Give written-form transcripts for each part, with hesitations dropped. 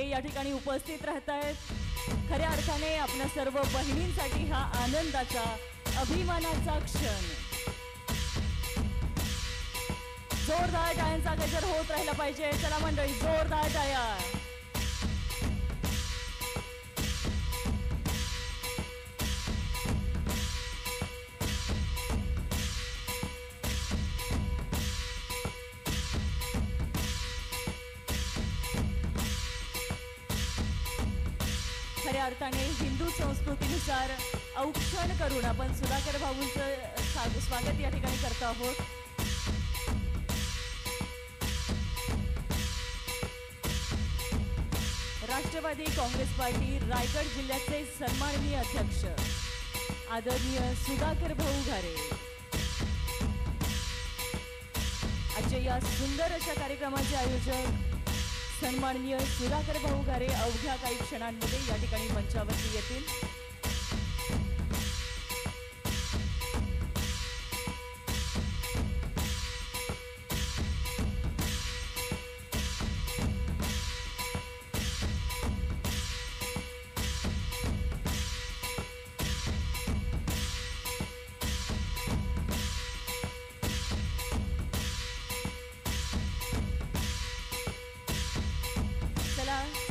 ते या ठिकाणी उपस्थित राहत आहेत। खऱ्या अर्थाने आपल्या सर्व बहिणींसाठी हा आनंदाचा अभिमानाचा क्षण। जोरदार टाळ्यांचा गजर होत राहिला पाहिजे। चला मंडळी, जोरदार टाळ्या। खऱ्या अर्थाने हिंदू संस्कृतीनुसार औक्षण करून आपण सुधाकर भाऊंचं स्वागत या ठिकाणी करत आहोत। राष्ट्रवादी काँग्रेस पार्टी रायगड जिल्ह्याचे सन्माननीय अध्यक्ष आदरणीय सुधाकर भाऊ घारे आजच्या या सुंदर अशा कार्यक्रमाचे आयोजक सन्माननीय सुधाकर भाऊ घारे अवघ्या काही क्षणांमध्ये या ठिकाणी मंचावरती येतील।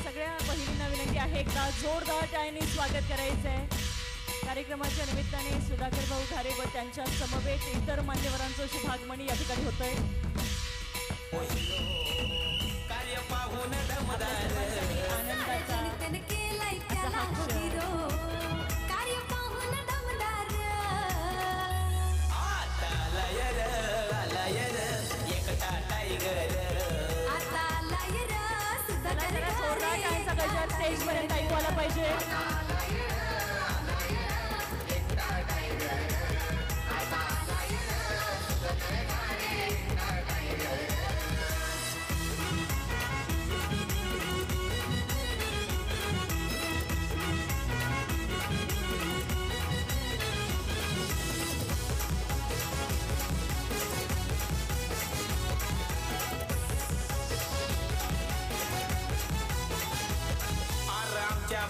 सगळ्या बहिणींना विनंती आहे, एकदा जोरदार टाळ्यांनी स्वागत करायचं आहे। कार्यक्रमाच्या निमित्ताने सुधाकर भाऊ घारे व त्यांच्या समवेत इतर मान्यवरांचं शुभागमन या ठिकाणी होतंय। आनंदाचा स्टेज पर्यंत ऐकू आला पाहिजे।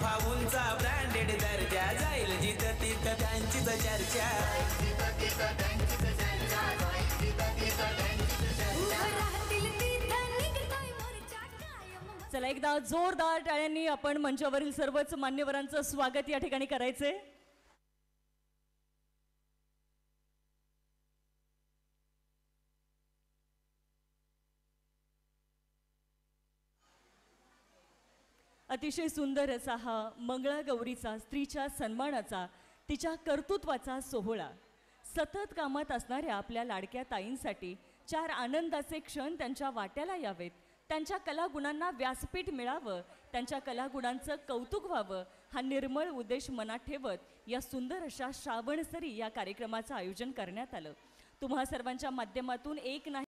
भाऊंचा ब्रँडेड दर्जा जाईल जिथं तिथं त्यांचीच चर्चा। चला एकदा जोरदार टाळ्यांनी आपण मंचावरील सर्वच मान्यवरांचं स्वागत या ठिकाणी करायचंय। अतिशय सुंदर असा हा मंगळागौरीचा स्त्रीच्या सन्मानाचा तिच्या कर्तृत्वाचा सोहळा। सतत कामात असणाऱ्या आपल्या लाडक्या ताईंसाठी 4 आनंदाचे क्षण त्यांच्या वाट्याला यावेत। त्यांच्या कलागुणांना व्यासपीठ मिळावं, त्यांच्या कलागुणांचं कौतुक व्हावं हा निर्मळ उद्देश मनात ठेवत या सुंदर अशा श्रावणसरी या कार्यक्रमाचं आयोजन करण्यात आलं। तुम्हा सर्वांच्या माध्यमातून एक नाही